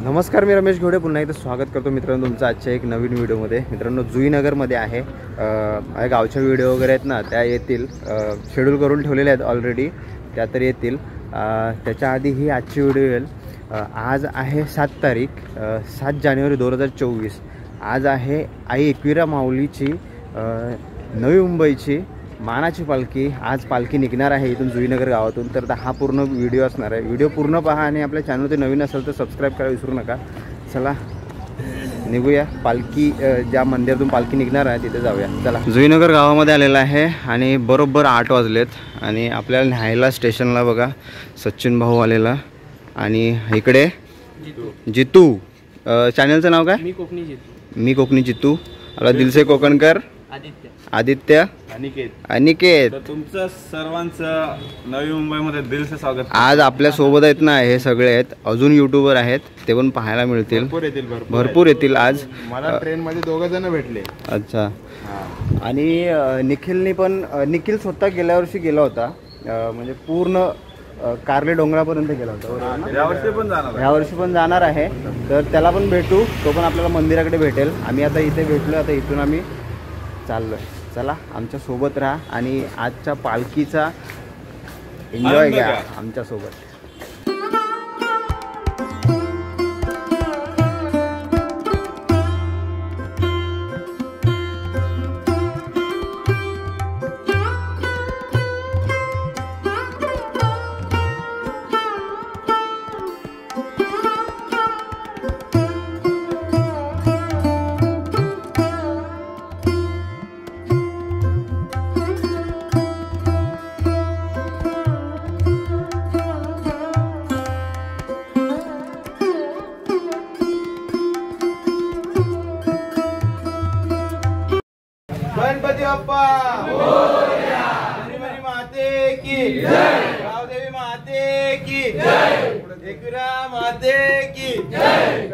नमस्कार, मी रमेश घोडे पुन्हा एकदा स्वागत करतो मित्रांनो तुमचं आजच्या एक नवीन व्हिडिओमध्ये। मित्रांनो जुईनगरमध्ये आहे, गावच्या व्हिडिओ वगैरे आहेत ना त्या येतील, शेड्यूल करून ठेवलेले आहेत ऑलरेडी, त्या तर येतील। त्याच्या आधी ही आजची व्हिडिओ येईल। आज आहे 7 तारीख 7 जानेवारी 2024। आज आहे आई एकविरा माऊलीची नवी मुंबईची मानाची पालखी। आज पालखी निघणार आहे इथून जुईनगर गावातून। तर हा पूर्ण व्हिडिओ असणार आहे, व्हिडिओ पूर्ण पहा आणि आपल्या चॅनलवरती नवीन असेल तर सबस्क्राईब करायला विसरू नका। चला निघूया, पालखी ज्या मंदिरातून पालखी निघणार आहे तिथे जाऊया। चला, जुईनगर गावामध्ये आलेला आहे आणि बरोबर 8 वाजलेत आणि आपल्याला न्यायला स्टेशनला बघा सचिन भाऊ आलेला आणि इकडे जितू। चॅनलचं नाव काय? मी कोकणी जितू। आपला दिलसे कोकणकर, आदित्य, अनिकेत। तुमचं सर्वांचं नवी मुंबईमध्ये दिलसे स्वागत। आज आपल्या सोबत आहेत ना, हे सगळे आहेत, अजून यूट्यूबर आहेत, ते पण पाहायला मिळतील। भरपूर येतील आज। मला ट्रेन मध्ये 2 जण भेटले। अच्छा। आणि निखिलनी पण, निखिल स्वतः गेल्या वर्षी गेला होता, म्हणजे पूर्ण कार्ले डोंगरापर्यंत गेला होता। ह्या वर्षी पण जाणार आहे, तर त्याला पण भेटू, तो पण आपल्याला मंदिराकडे भेटेल। आम्ही आता इथे भेटलो, आता इथून आम्ही चाललोय। चला आमच्या सोबत राहा आणि आजच्या पालखीचा एन्जॉय घ्या आमच्या सोबत। गणपती बाप्पा मोरया, हनुमानी माते की जय, गावदेवी माते की जय, एकविरा माते की जय।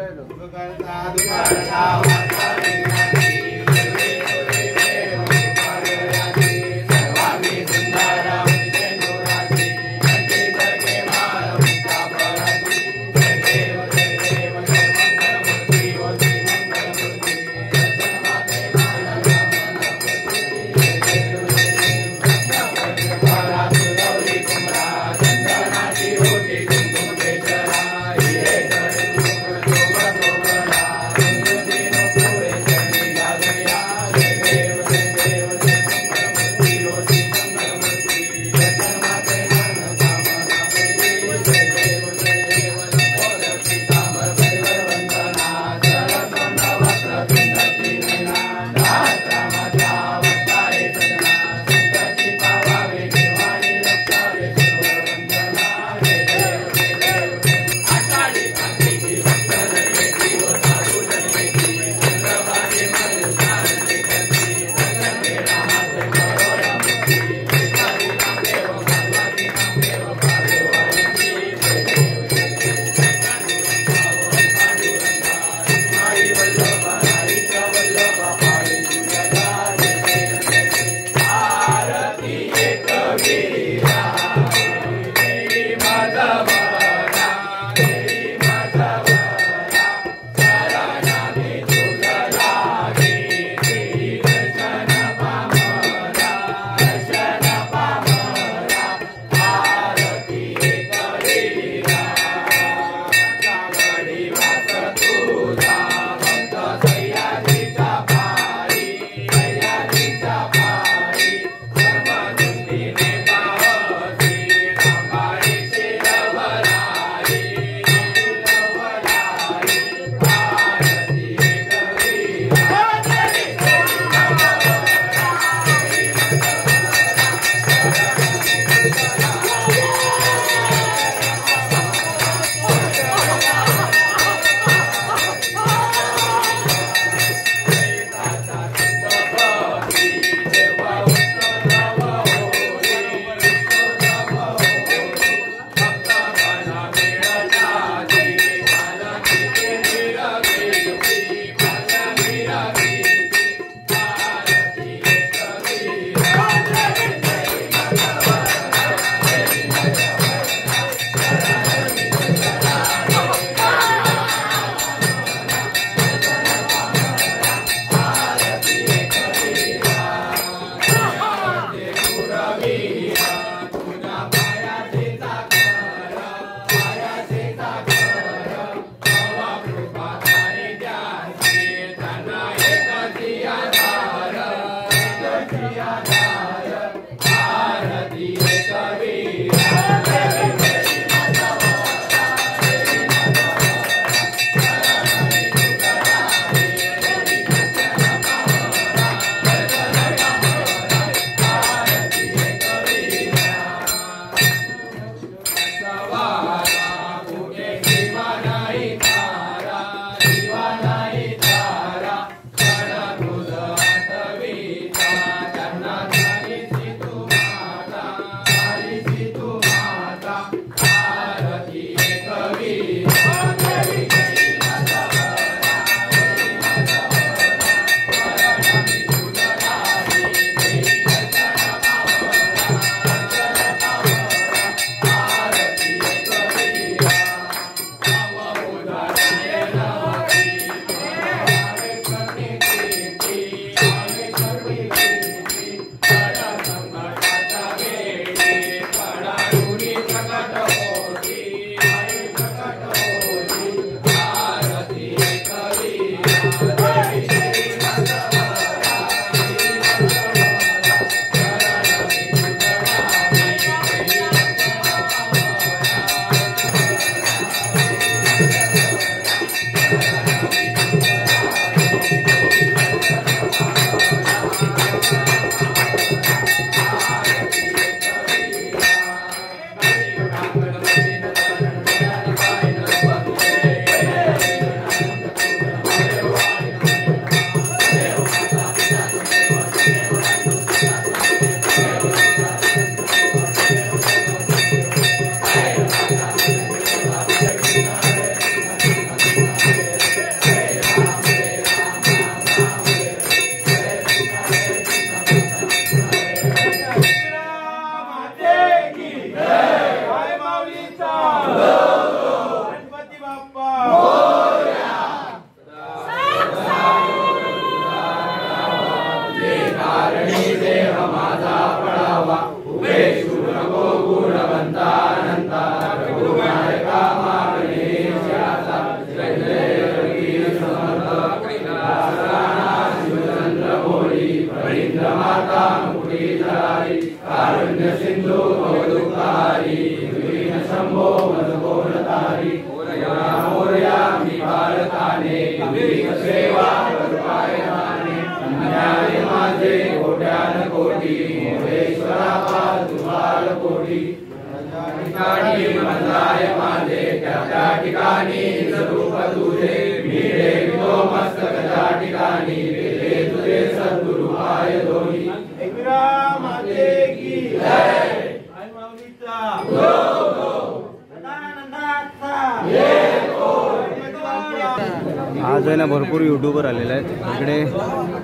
आज आहे ना भरपूर युट्यूबर आलेले आहेत इकडे.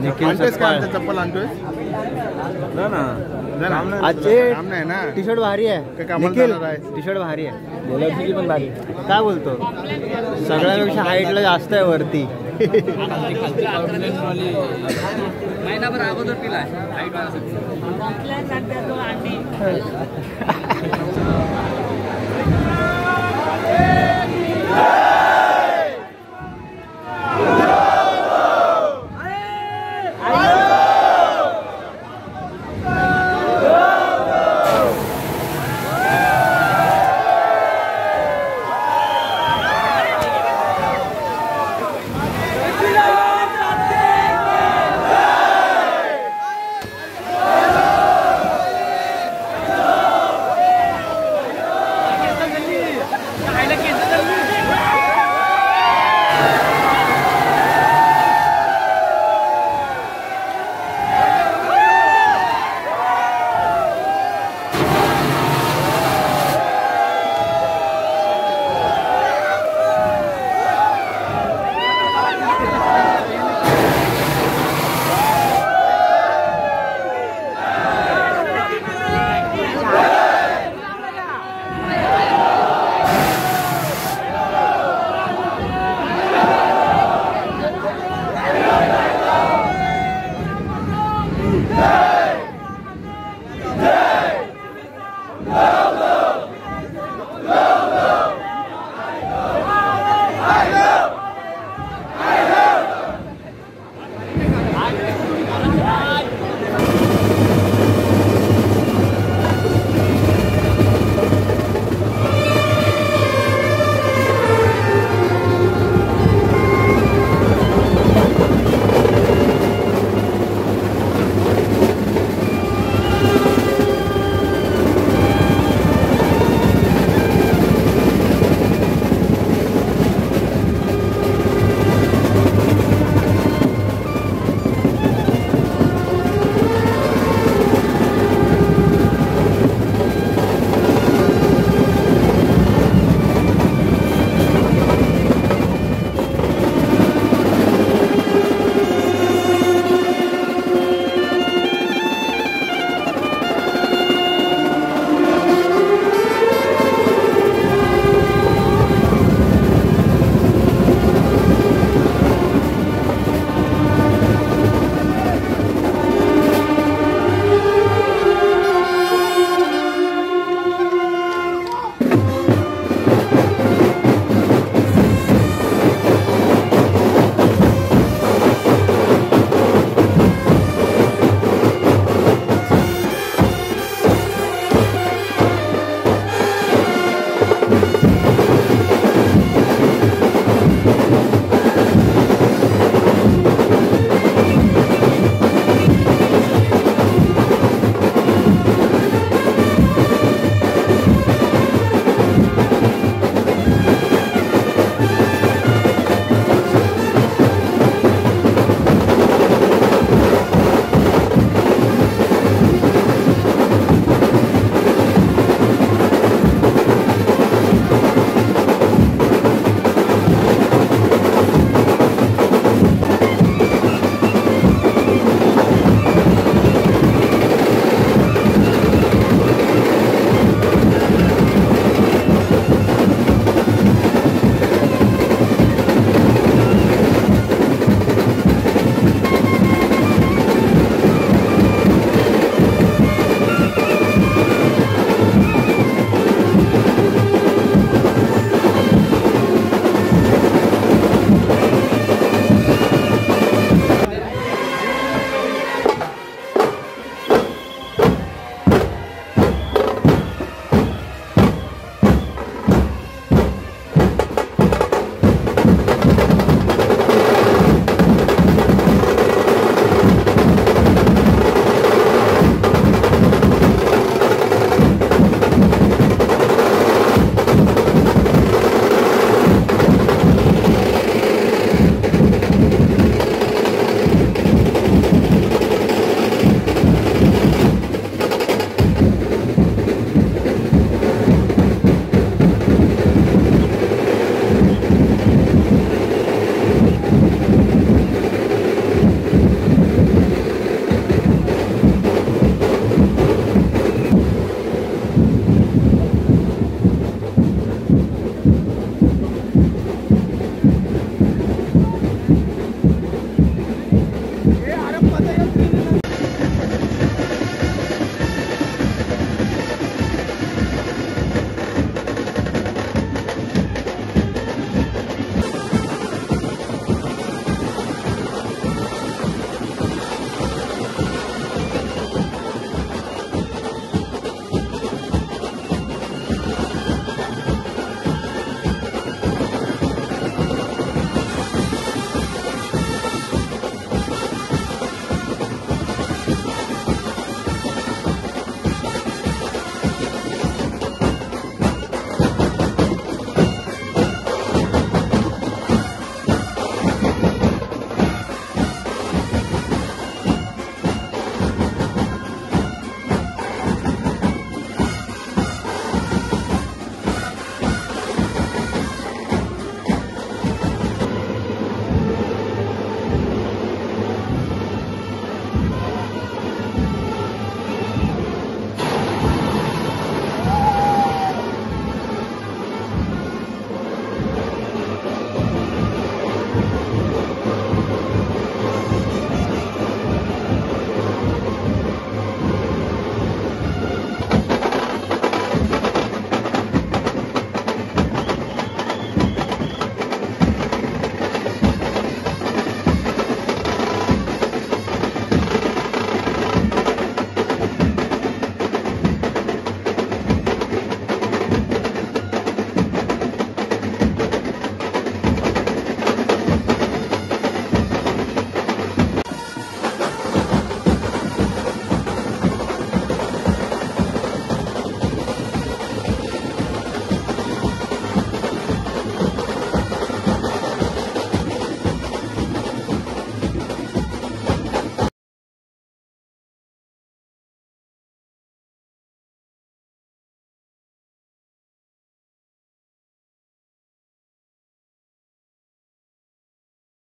निखिल चप्पल आणतोय आजचे टी शर्ट भारी आहे. निखिल टी शर्ट भारी आहे. गेल्या वर्षीची पण भारी. काय बोलतो? सगळ्यांपेक्षा हाईटला जास्त आहे वरती. महिनाभर अगोदर पिलाय.